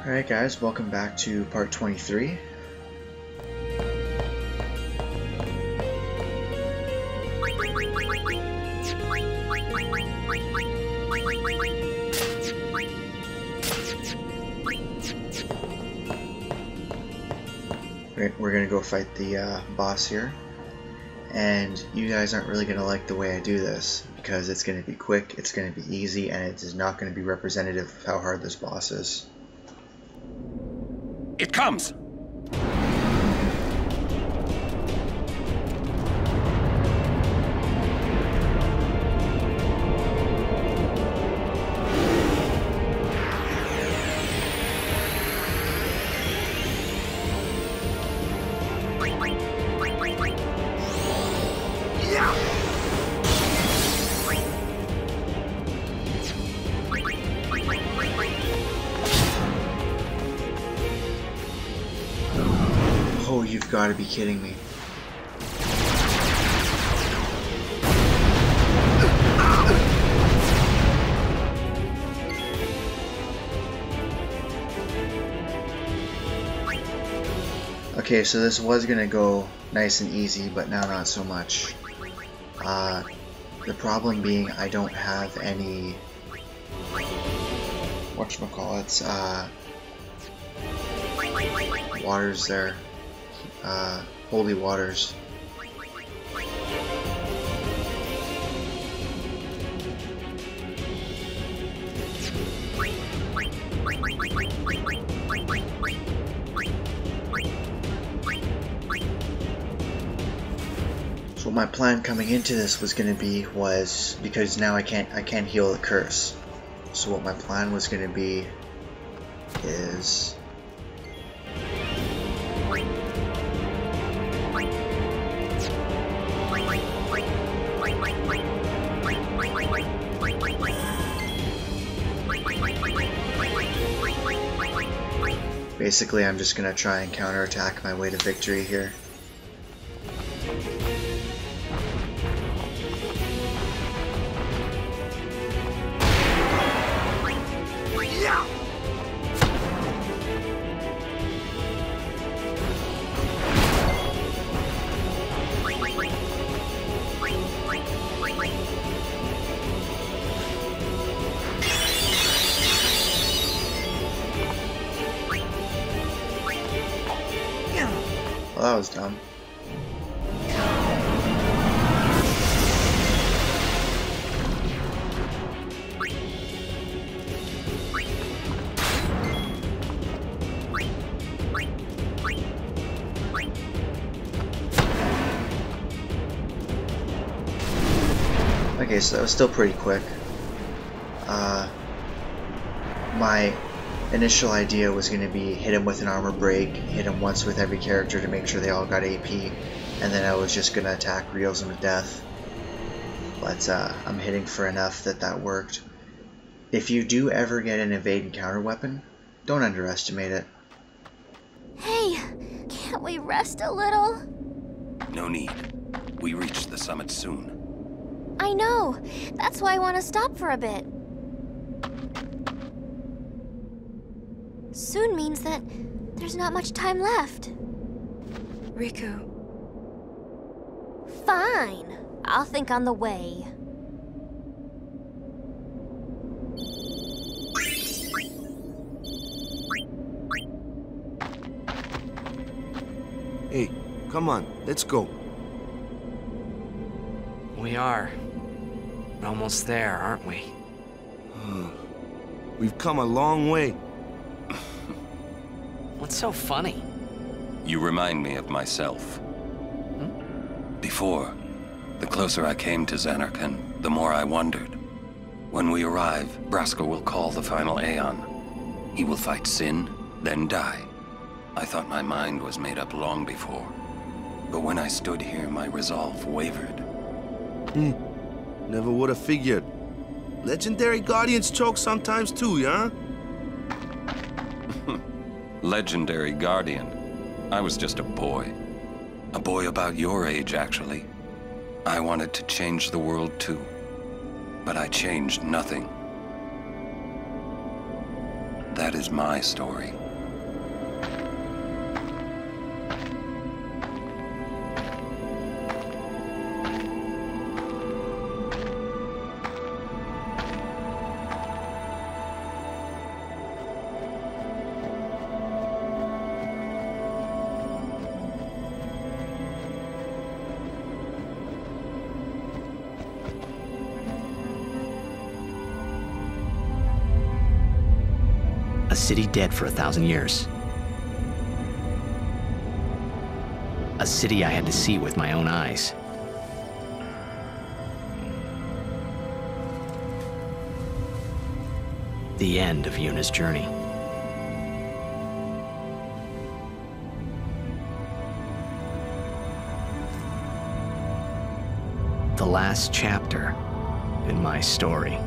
Alright guys, welcome back to part 23. We're gonna go fight the boss here, and you guys aren't really gonna like the way I do this because it's gonna be quick, it's gonna be easy, and it is not gonna be representative of how hard this boss is. It comes! Oh, you've got to be kidding me. Okay, so this was gonna go nice and easy, but now not so much. The problem being I don't have any whatchamacallits, waters there. Holy waters. So my plan coming into this was because now I can't heal the curse. So what my plan was gonna be is basically I'm just gonna try and counterattack my way to victory here. Well, that was dumb. Okay, so that was still pretty quick. My initial idea was going to be hit him with an armor break, hit him once with every character to make sure they all got AP, and then I was just going to attack reels him to death. But I'm hitting for enough that worked. If you do ever get an evade and counter weapon, don't underestimate it. Hey, can't we rest a little? No need. We reach the summit soon. I know. That's why I want to stop for a bit. Soon means that there's not much time left. Riku. Fine. I'll think on the way. Hey, come on, let's go. We are. We're almost there, aren't we? We've come a long way. What's so funny? You remind me of myself. Before, the closer I came to Zanarkand, the more I wondered. When we arrive, Braska will call the final Aeon. He will fight Sin, then die. I thought my mind was made up long before. But when I stood here, my resolve wavered. Never would have figured. Legendary Guardians choke sometimes too, yeah? Legendary Guardian. I was just a boy. A boy about your age, actually. I wanted to change the world too. But I changed nothing. That is my story. A city dead for 1,000 years. A city I had to see with my own eyes. The end of Yuna's journey. The last chapter in my story.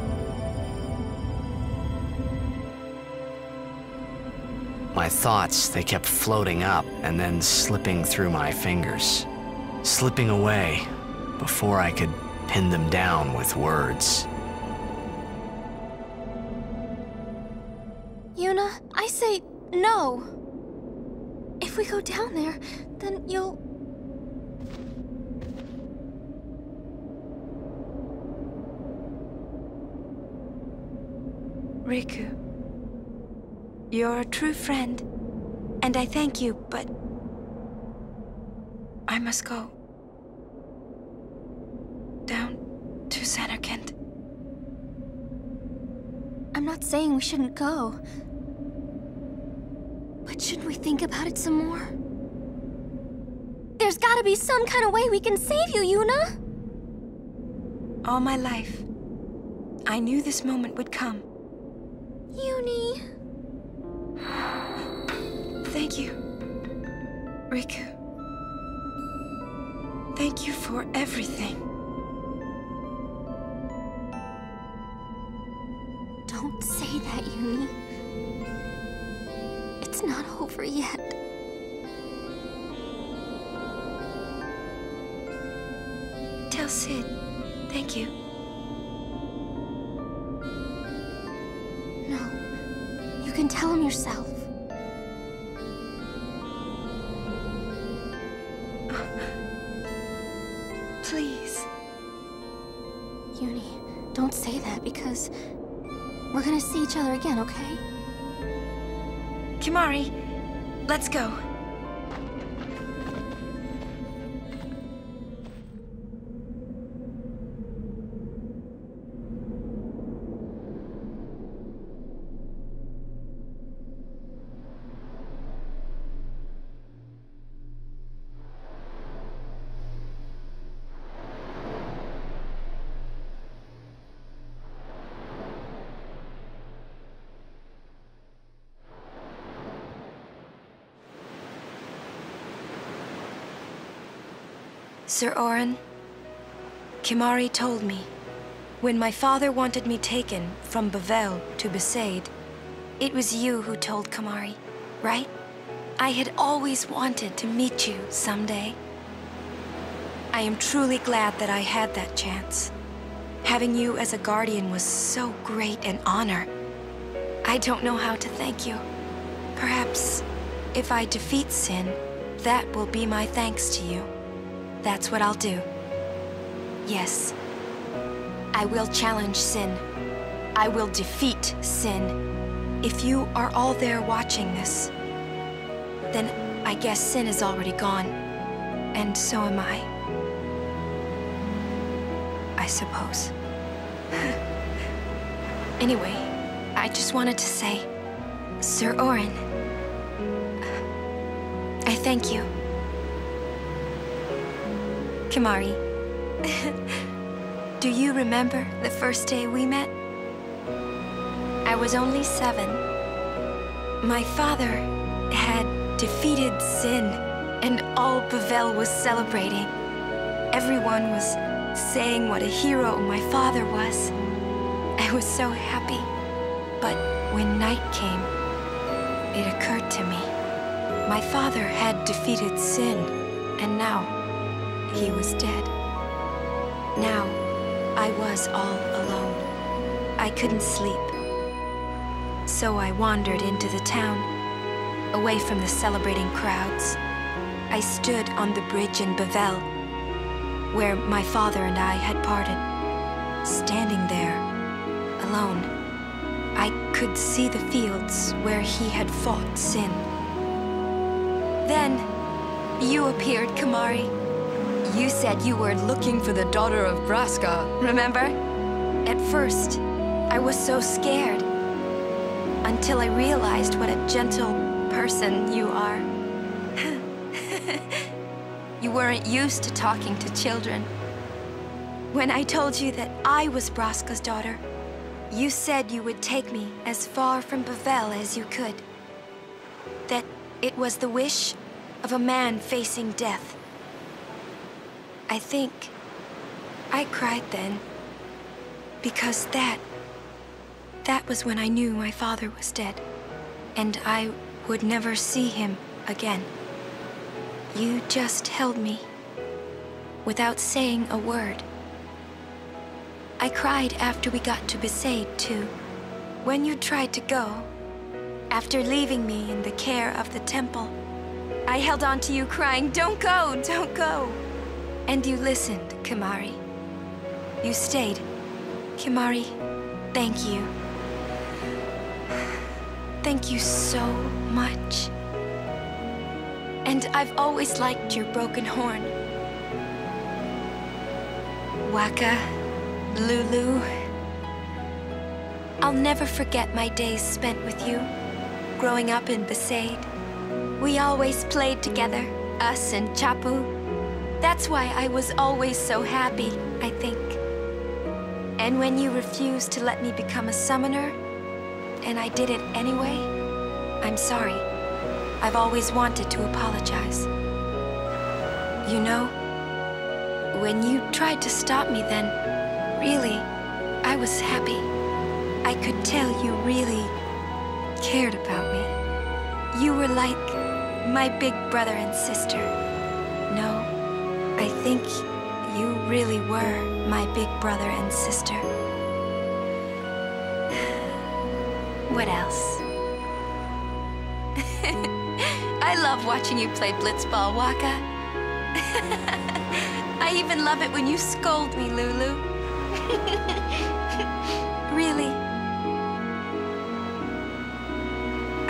My thoughts, they kept floating up and then slipping through my fingers, slipping away before I could pin them down with words. Yuna, I say no. If we go down there, then you'll... Riku, you're a true friend, and I thank you, but I must go. Down to Zanarkand. I'm not saying we shouldn't go. But should we think about it some more? There's gotta be some kind of way we can save you, Yuna! All my life, I knew this moment would come. Yuni... Thank you, Riku. Thank you for everything. Don't say that, Yuni. It's not over yet. Tell Sid, thank you. No, you can tell him yourself. Please. Yuni, don't say that because we're gonna see each other again, okay? Kimahri, let's go. Sir Auron, Kimahri told me, when my father wanted me taken from Bavel to Besaid, it was you who told Kimahri, right? I had always wanted to meet you someday. I am truly glad that I had that chance. Having you as a guardian was so great an honor. I don't know how to thank you. Perhaps, if I defeat Sin, that will be my thanks to you. That's what I'll do. Yes. I will challenge Sin. I will defeat Sin. If you are all there watching this, then I guess Sin is already gone. And so am I. I suppose. Anyway, I just wanted to say, Sir Auron, I thank you. Kimahri, do you remember the first day we met? I was only 7. My father had defeated Sin, and all Bavel was celebrating. Everyone was saying what a hero my father was. I was so happy. But when night came, it occurred to me. My father had defeated Sin, and now he was dead. Now, I was all alone. I couldn't sleep. So I wandered into the town, away from the celebrating crowds. I stood on the bridge in Bavel, where my father and I had parted. Standing there, alone, I could see the fields where he had fought sin. Then, you appeared, Kimahri. You said you were looking for the daughter of Braska, remember? At first, I was so scared, until I realized what a gentle person you are. You weren't used to talking to children. When I told you that I was Braska's daughter, you said you would take me as far from Bavel as you could. That it was the wish of a man facing death. I think I cried then, because that was when I knew my father was dead, and I would never see him again. You just held me, without saying a word. I cried after we got to Besaid, too. When you tried to go, after leaving me in the care of the temple, I held on to you crying, "Don't go, don't go." And you listened, Kimahri. You stayed. Kimahri, thank you. Thank you so much. And I've always liked your broken horn. Wakka, Lulu. I'll never forget my days spent with you, growing up in Besaid. We always played together, us and Chapu. That's why I was always so happy, I think. And when you refused to let me become a summoner, and I did it anyway, I'm sorry. I've always wanted to apologize. You know, when you tried to stop me then, really, I was happy. I could tell you really cared about me. You were like my big brother and sister. No, I think you really were my big brother and sister. What else? I love watching you play blitzball, Wakka. I even love it when you scold me, Lulu. Really.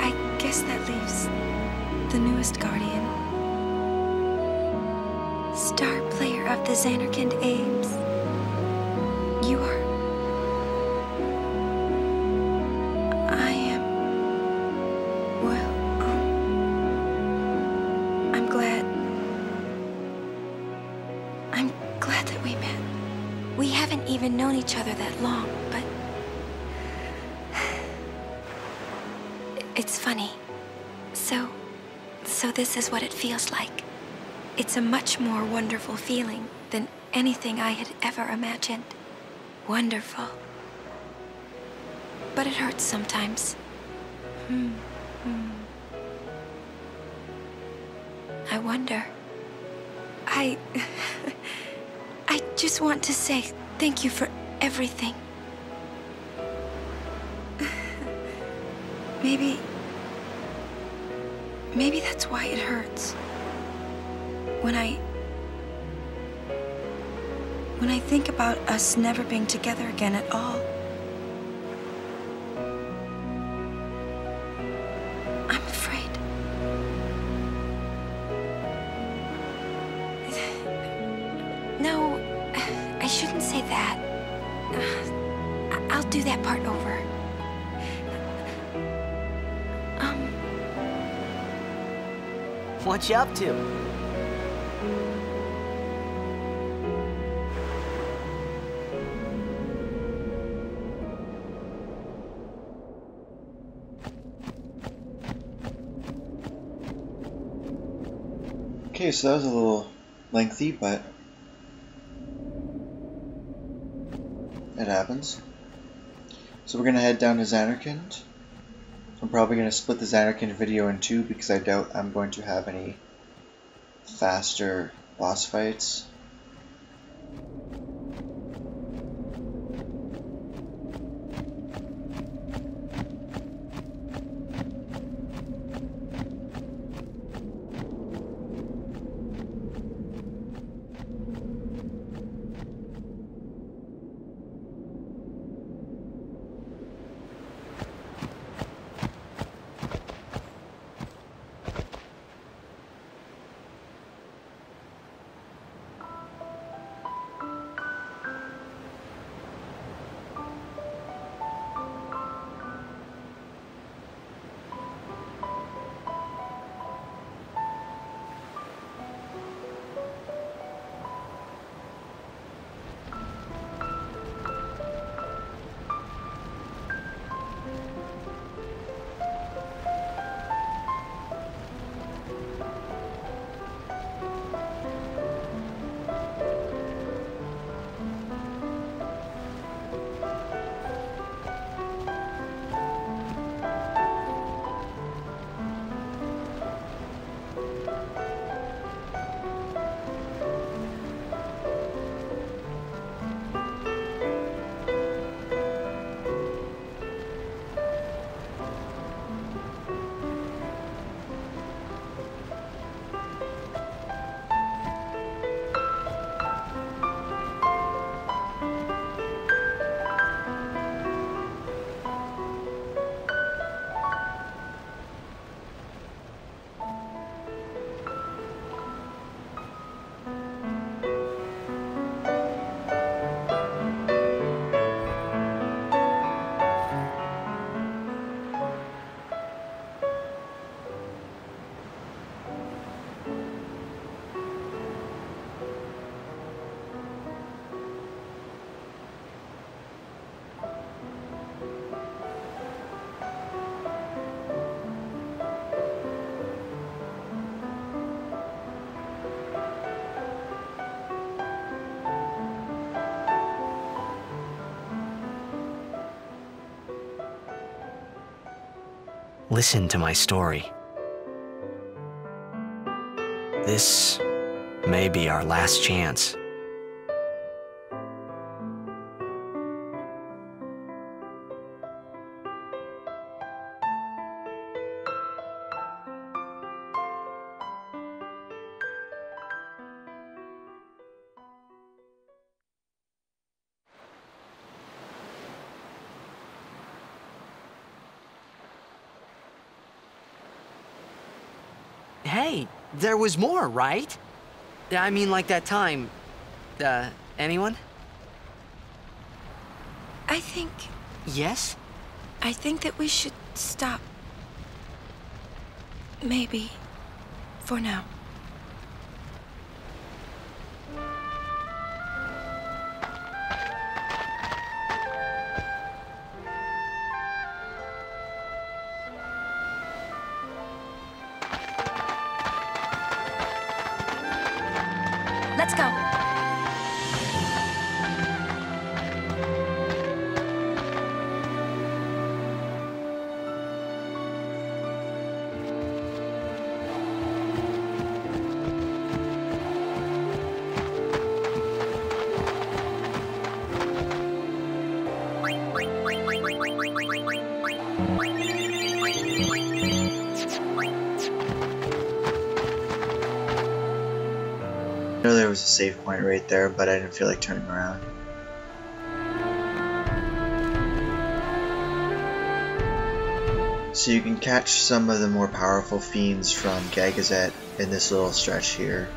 I guess that leaves the newest guardian. Star player of the Zanarkand Ames. You are... I am... Well, I'm glad that we met. We haven't even known each other that long, but... It's funny. So this is what it feels like. It's a much more wonderful feeling than anything I had ever imagined. Wonderful. But it hurts sometimes. I wonder. I just want to say thank you for everything. Maybe that's why it hurts. When I think about us never being together again at all, I'm afraid. No, I shouldn't say that. I'll do that part over. What you up to? Okay, so that was a little lengthy, but it happens. So we're gonna head down to Zanarkand. I'm probably going to split the Zanarkand video in two because I doubt I'm going to have any faster boss fights. listen to my story. This may be our last chance. Hey, there was more, right? I mean, like that time. Anyone? I think... Yes? I think that we should stop. Maybe. For now. Let's go. I know there was a save point right there, but I didn't feel like turning around. So you can catch some of the more powerful fiends from Gagazet in this little stretch here.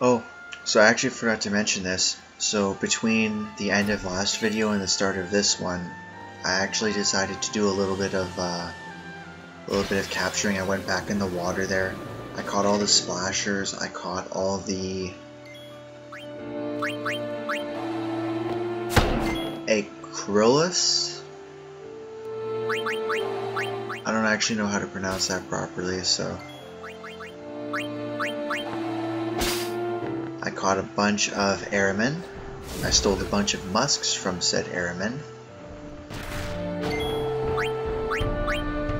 Oh, so I actually forgot to mention this. So between the end of last video and the start of this one, I actually decided to do a little bit of capturing. I went back in the water there. I caught all the splashers. I caught all the Acrylus. I don't actually know how to pronounce that properly, so. I caught a bunch of airmen. I stole a bunch of musks from said airmen.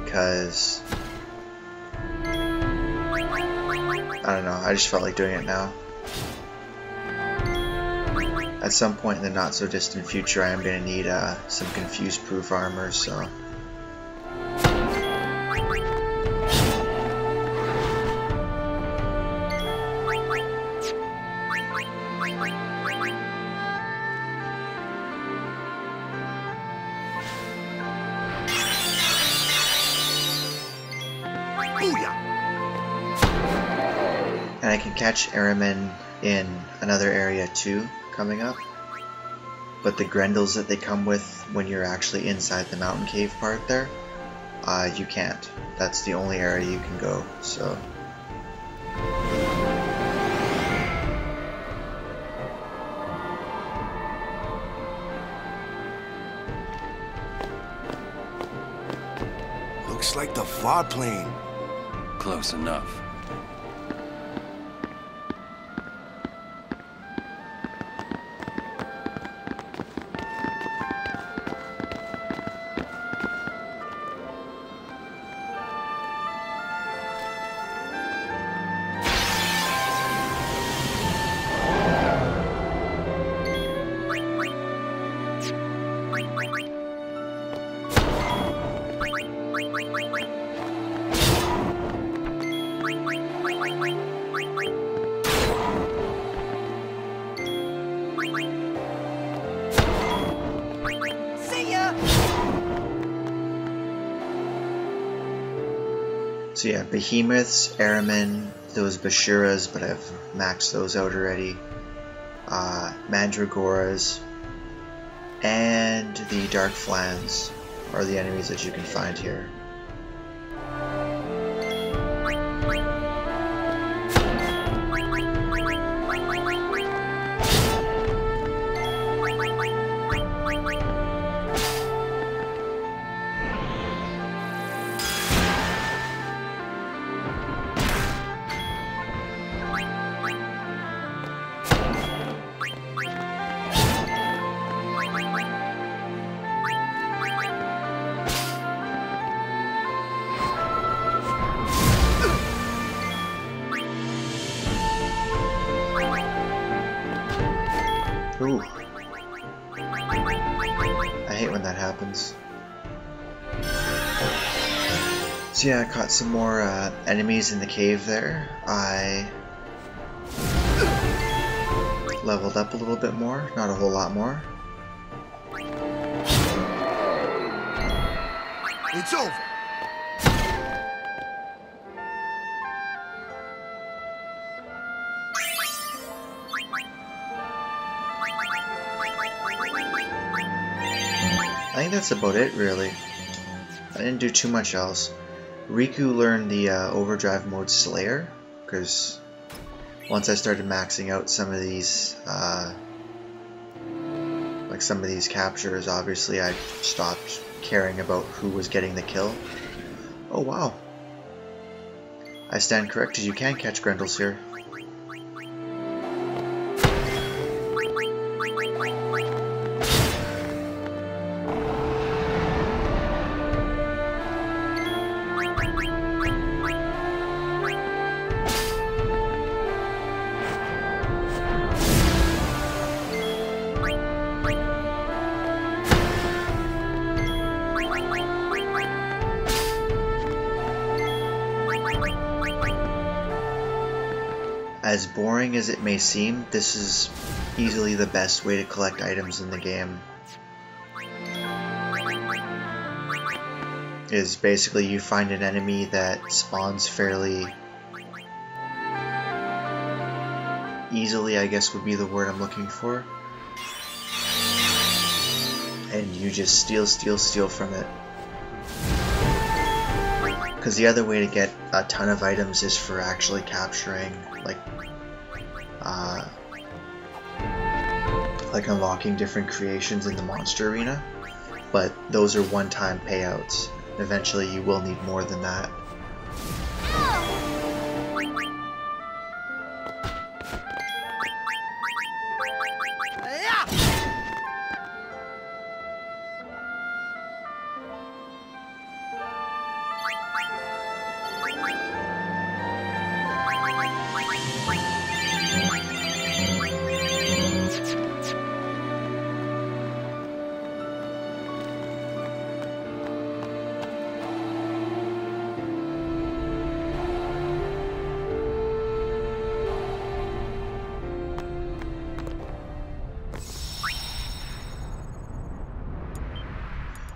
Because I don't know, I just felt like doing it now. At some point in the not so distant future I am going to need some confused proof armor, so. And I can catch airmen in another area too, coming up. But the Grendels that they come with when you're actually inside the mountain cave part there, you can't. That's the only area you can go, so. Looks like the far plane. Close enough. So yeah, behemoths, airmen, those bashuras, but I've maxed those out already. Mandragoras, and the dark flans are the enemies that you can find here. Ooh. I hate when that happens. So yeah, I caught some more enemies in the cave there. I leveled up a little bit more, not a whole lot more. It's over. I think that's about it, really. I didn't do too much else. Riku learned the overdrive mode Slayer, because once I started maxing out some of these, like some of these captures, obviously I stopped caring about who was getting the kill. Oh wow. I stand corrected, you can catch Grendels here. As boring as it may seem, this is easily the best way to collect items in the game. Is basically you find an enemy that spawns fairly easily, I guess would be the word I'm looking for. And you just steal from it. Because the other way to get a ton of items is for actually capturing, like unlocking different creations in the monster arena, but those are one-time payouts. Eventually you will need more than that.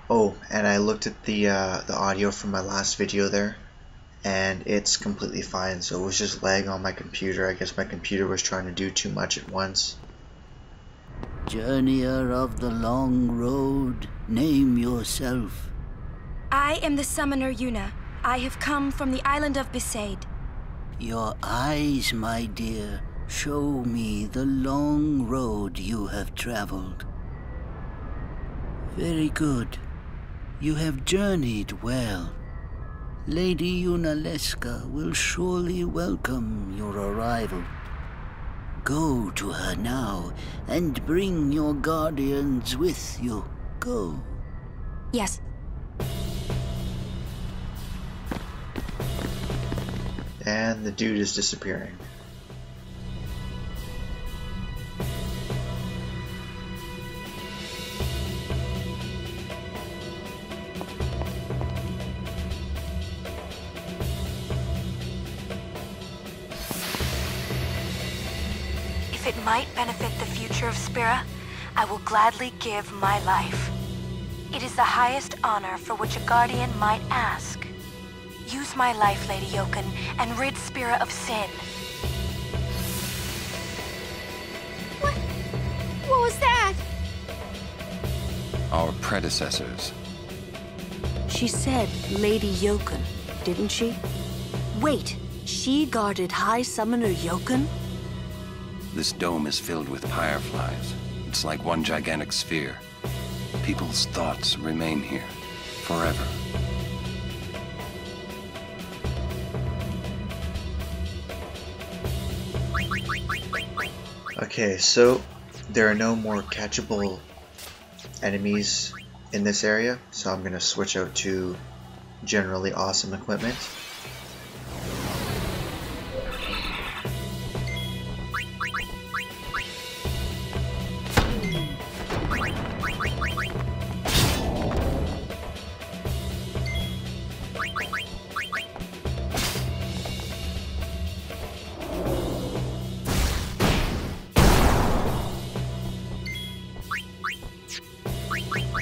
Oh, and I looked at the audio from my last video there, and it's completely fine, so it was just lag on my computer. I guess my computer was trying to do too much at once. Journeyer of the long road, name yourself. I am the summoner Yuna. I have come from the island of Besaid. Your eyes, my dear, show me the long road you have traveled. Very good. You have journeyed well. Lady Yunalesca will surely welcome your arrival. Go to her now, and bring your guardians with you. Go. Yes. And the dude is disappearing. If it might benefit the future of Spira, I will gladly give my life. It is the highest honor for which a guardian might ask. Use my life, Lady Yoken, and rid Spira of sin. What was that? Our predecessors. She said Lady Yoken, didn't she? Wait, she guarded High Summoner Yoken? This dome is filled with fireflies. It's like one gigantic sphere. People's thoughts remain here, forever. Okay, so there are no more catchable enemies in this area, so I'm going to switch out to generally awesome equipment.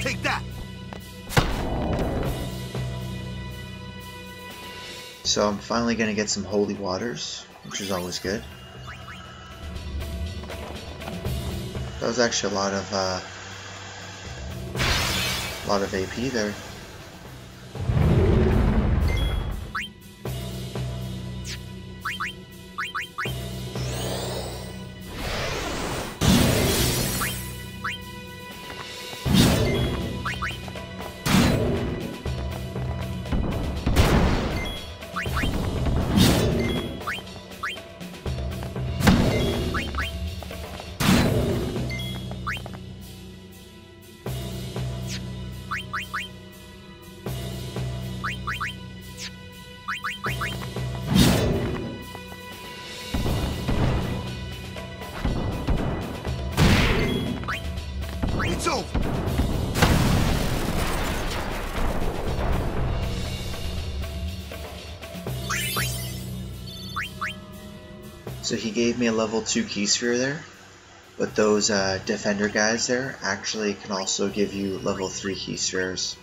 Take that! So I'm finally going to get some holy waters, which is always good. That was actually a lot of AP there. It's over! So he gave me a level 2 key sphere there, but those defender guys there actually can also give you level 3 key spheres.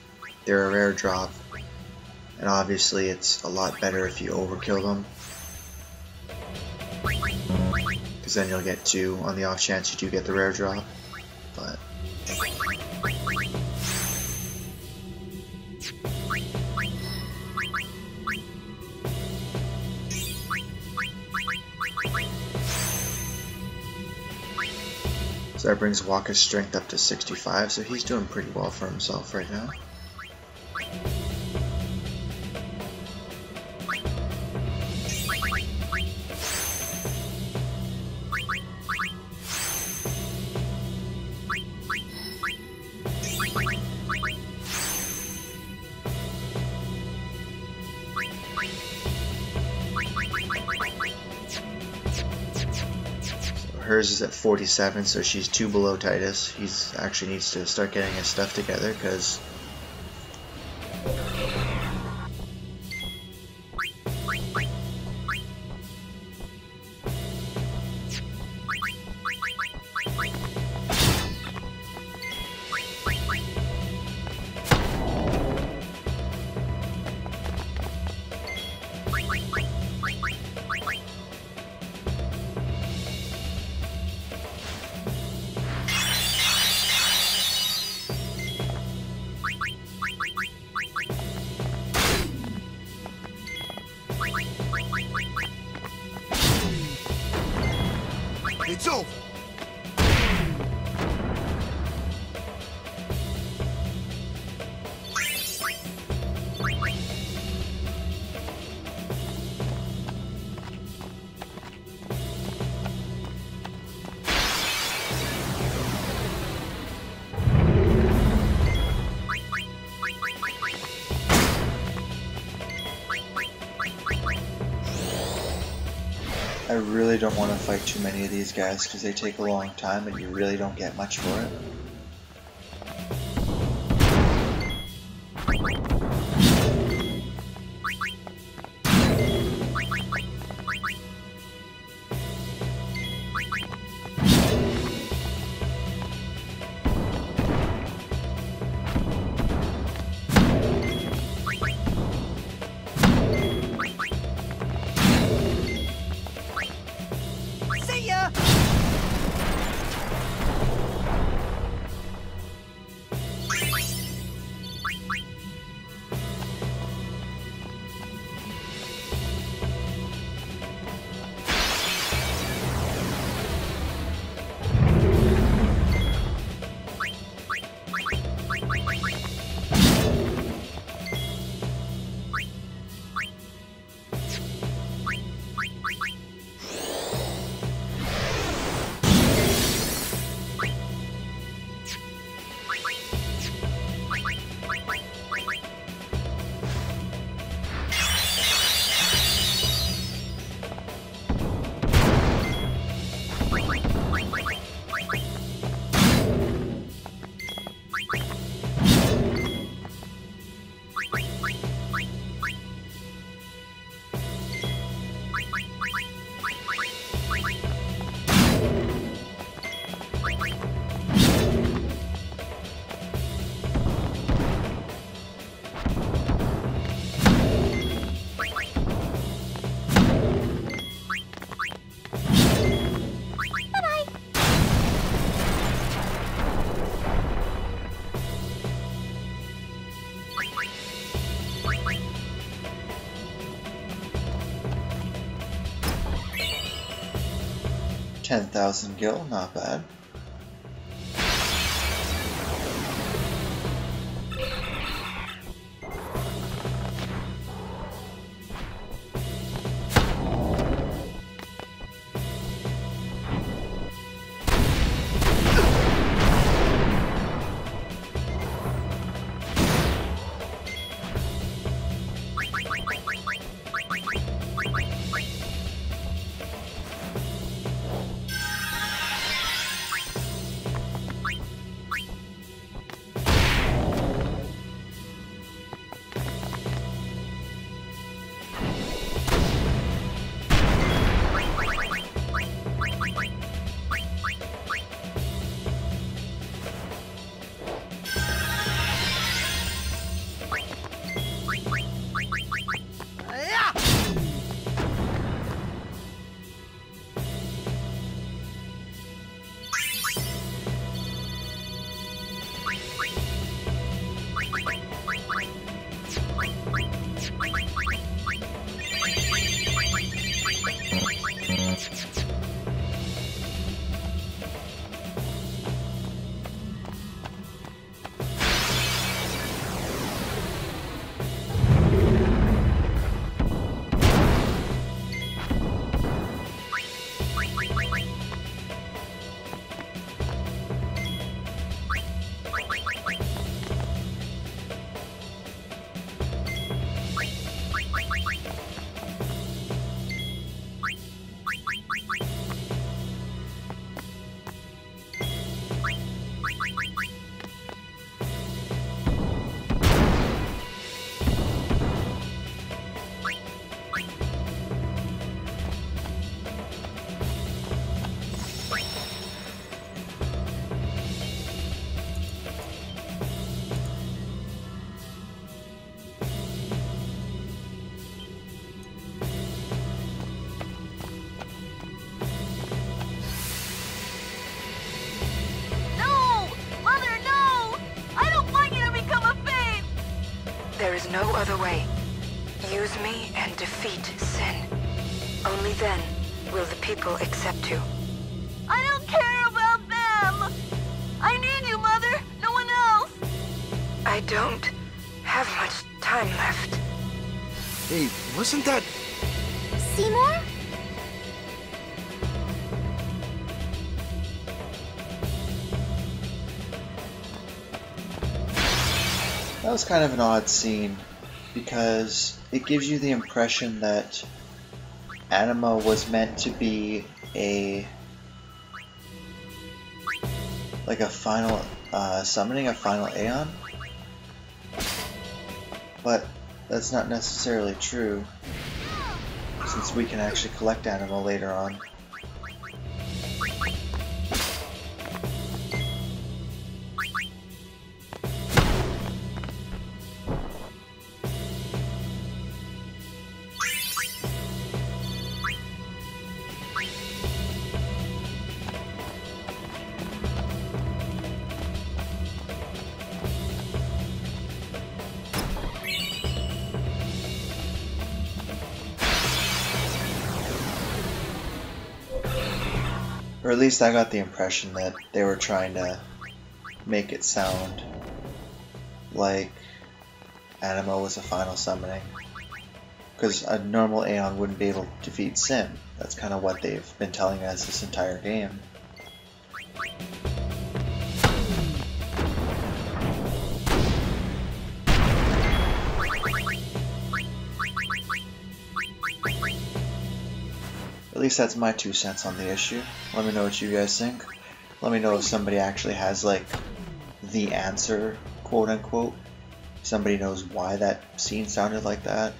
They're a rare drop, and obviously it's a lot better if you overkill them, because then you'll get 2 on the off chance you do get the rare drop. But so that brings Waka's strength up to 65, so he's doing pretty well for himself right now. Hers is at 47, so she's 2 below Tidus. He's actually needs to start getting his stuff together, because It's over! I really don't want to fight too many of these guys because they take a long time and you really don't get much for it. 10,000 gil, not bad. There is no other way. Use me and defeat sin. Only then will the people accept you. I don't care about them! I need you, Mother! No one else! I don't have much time left. Hey, wasn't that... Seymour? That was kind of an odd scene, because it gives you the impression that Anima was meant to be like a final, summoning a final Aeon, but that's not necessarily true, since we can actually collect Anima later on. Or at least I got the impression that they were trying to make it sound like Anima was a final summoning. Because a normal Aeon wouldn't be able to defeat Sim. That's kind of what they've been telling us this entire game. At least that's my 2 cents on the issue. Let me know what you guys think. Let me know if somebody actually has, like, the answer, quote unquote. Somebody knows why that scene sounded like that.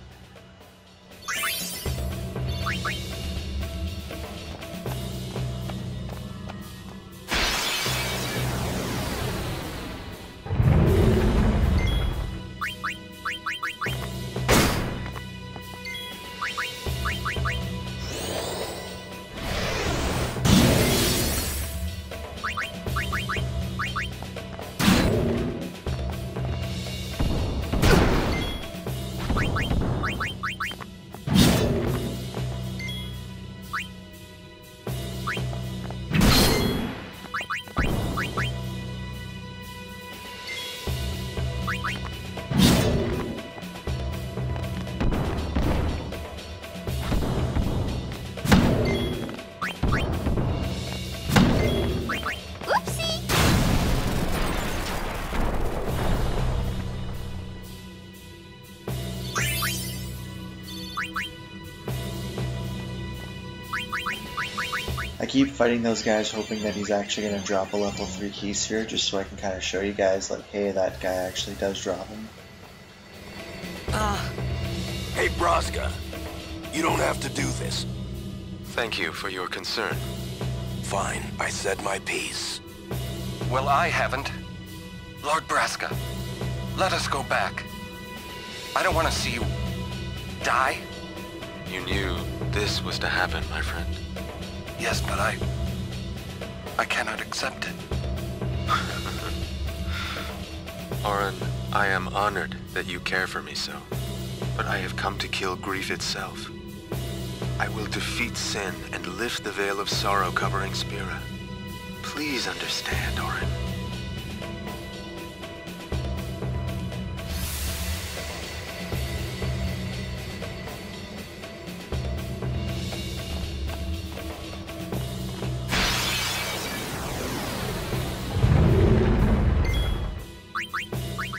keep fighting those guys hoping that he's actually going to drop a level 3 key sphere, just so I can kind of show you guys, like, hey, that guy actually does drop him. Hey, Braska, you don't have to do this. Thank you for your concern. Fine, I said my piece. Well, I haven't. Lord Braska, let us go back. I don't want to see you die. You knew this was to happen, my friend. Yes, but I cannot accept it. Orin, I am honored that you care for me so, but I have come to kill grief itself. I will defeat sin and lift the veil of sorrow covering Spira. Please understand, Orin.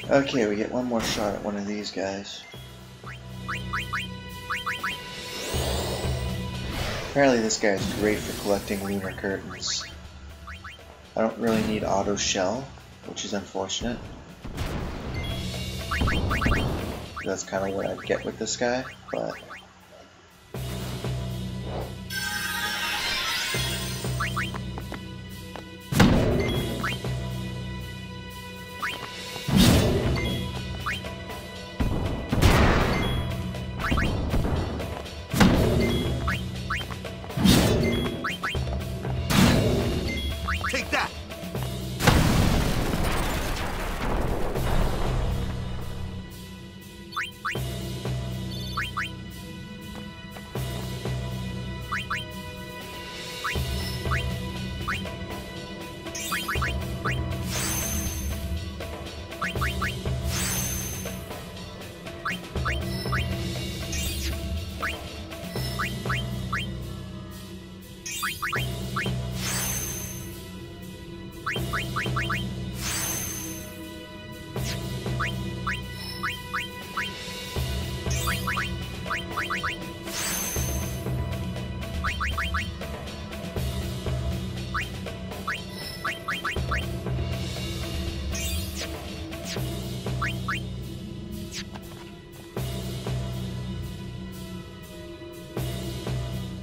Okay, we get one more shot at one of these guys. Apparently this guy is great for collecting lunar curtains. I don't really need auto shell, which is unfortunate. That's kind of what I'd get with this guy, but... Take that!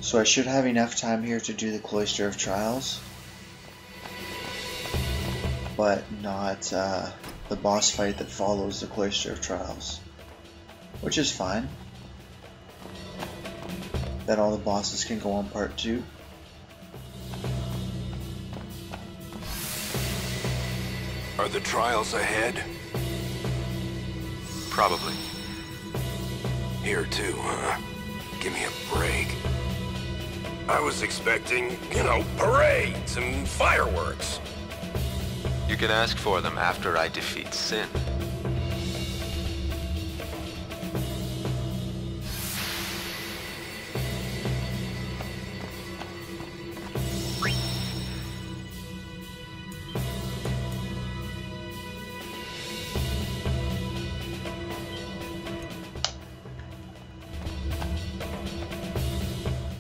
So I should have enough time here to do the Cloister of Trials, but not the boss fight that follows the Cloister of Trials, which is fine. Then all the bosses can go on part 2. Are the trials ahead? Probably. Here too, huh? Give me a break. I was expecting, you know, parades and fireworks. You can ask for them after I defeat sin.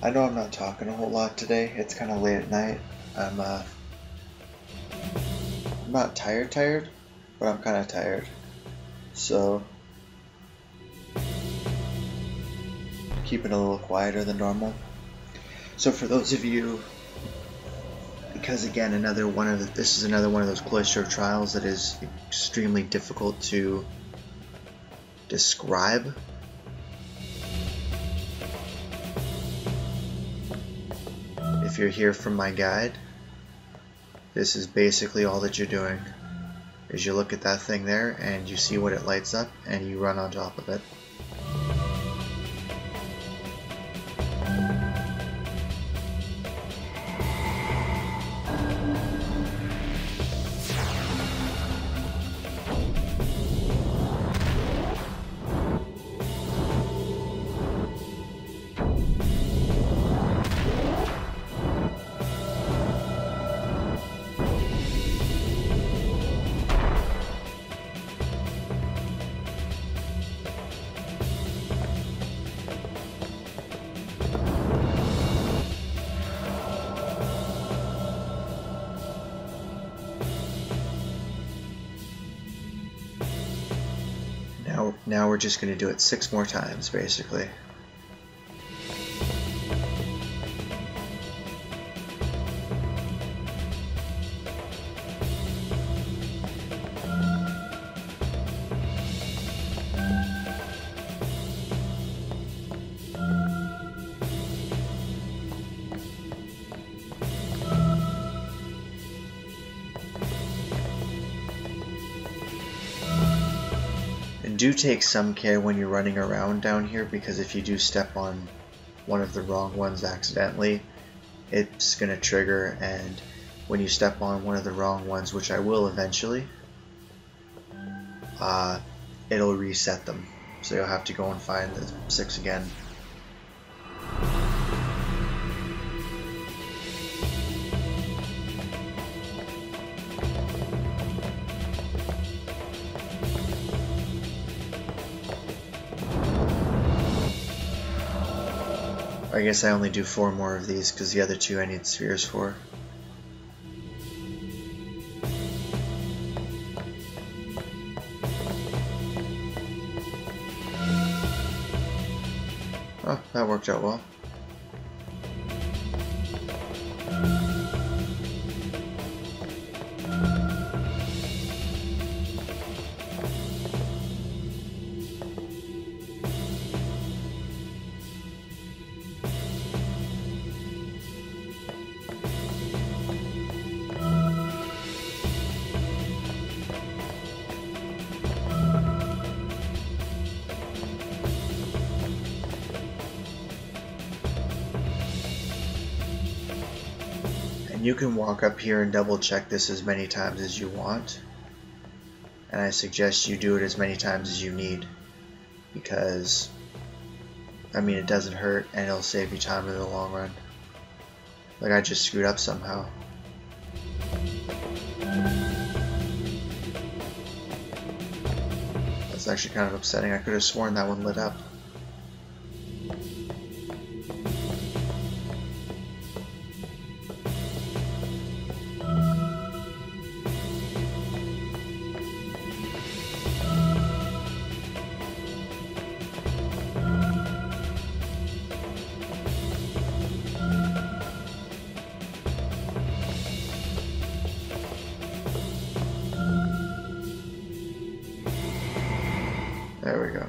I know I'm not talking a whole lot today. It's kind of late at night. I'm not tired, but I'm kind of tired. So, keeping a little quieter than normal. So for those of you, because again, this is another one of those Cloister of Trials that is extremely difficult to describe. If you're here from my guide, this is basically all that you're doing, is you look at that thing there and you see what it lights up and you run on top of it. So now we're just going to do it 6 more times, basically. Do take some care when you're running around down here, because if you do step on one of the wrong ones accidentally, it's going to trigger, and when you step on one of the wrong ones, which I will eventually, it'll reset them. So you'll have to go and find the 6 again. I guess I only do 4 more of these because the other 2 I need spheres for. Oh, that worked out well. You can walk up here and double check this as many times as you want, and I suggest you do it as many times as you need, because I mean it doesn't hurt and it'll save you time in the long run. Like I just screwed up somehow. That's actually kind of upsetting. I could have sworn that one lit up. There we go.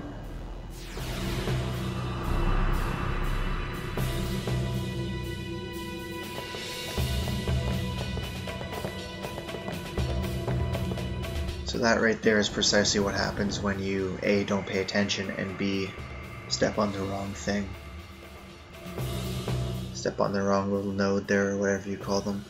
So that right there is precisely what happens when you A, don't pay attention, and B, step on the wrong thing. Step on the wrong little node there, or whatever you call them.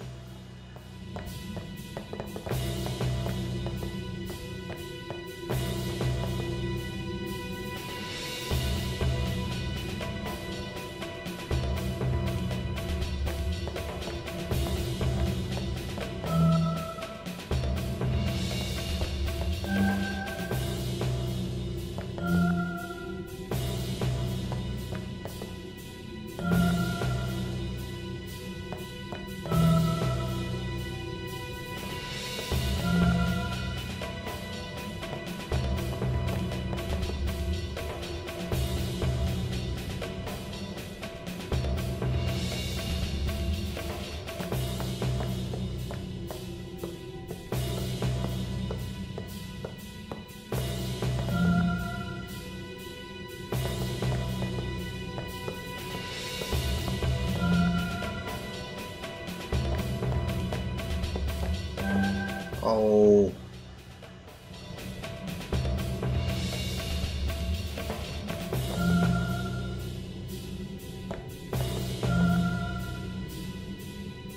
Oh.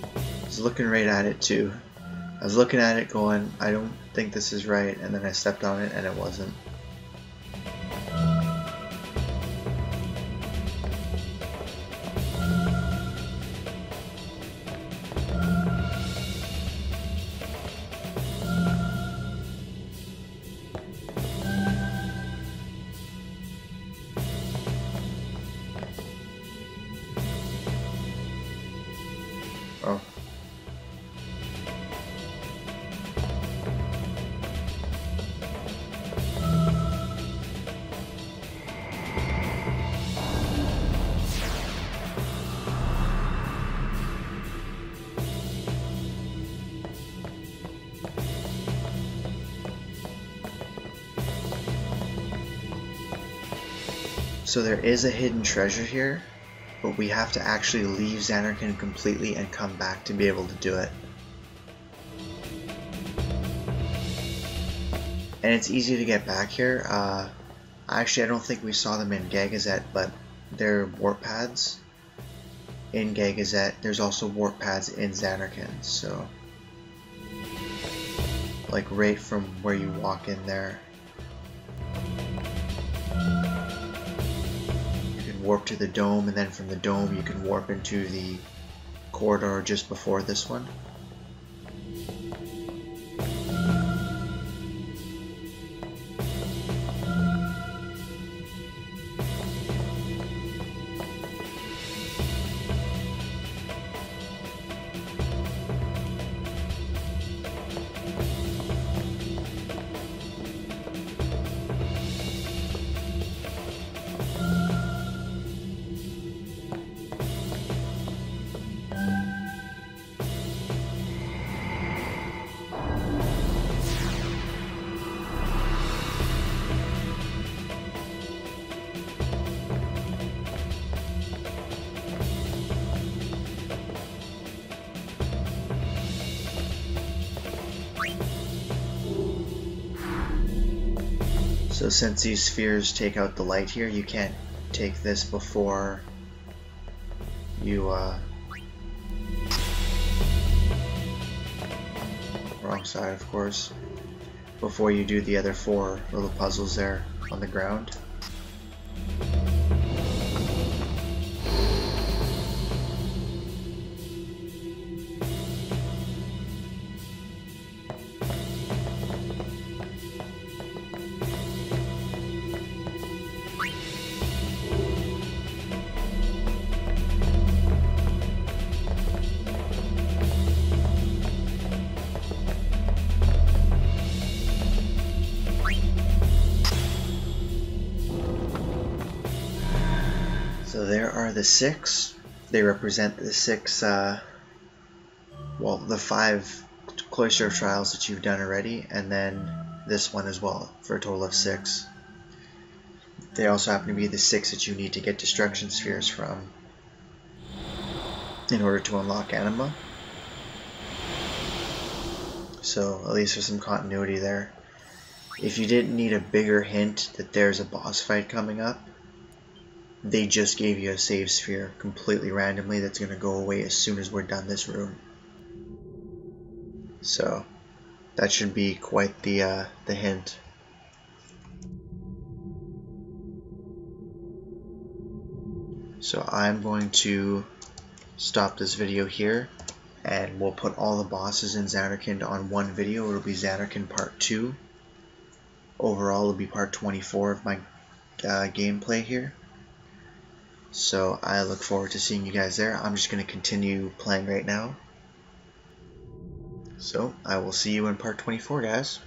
I was looking right at it too. I was looking at it going, I don't think this is right, and then I stepped on it and it wasn't. Oh. So there is a hidden treasure here, but we have to actually leave Zanarkand completely and come back to be able to do it. And it's easy to get back here. Actually, I don't think we saw them in Gagazet, but they're warp pads in Gagazet. There's also warp pads in Zanarkand, so like right from where you walk in there. You can warp to the dome, and then from the dome you can warp into the corridor just before this one. So since these spheres take out the light here, you can't take this before you, wrong side of course, before you do the other 4 little puzzles there on the ground. So there are the 6. They represent the 6, well, the 5 Cloister of Trials that you've done already, and then this one as well, for a total of 6. They also happen to be the 6 that you need to get destruction spheres from in order to unlock Anima. So at least there's some continuity there. If you didn't need a bigger hint that there's a boss fight coming up, they just gave you a save sphere completely randomly that's going to go away as soon as we're done this room. So that should be quite the hint. So I'm going to stop this video here, and we'll put all the bosses in Zanarkand on one video. It'll be Zanarkand Part 2. Overall, it'll be Part 24 of my gameplay here. So I look forward to seeing you guys there. I'm just going to continue playing right now. So I will see you in Part 24, guys.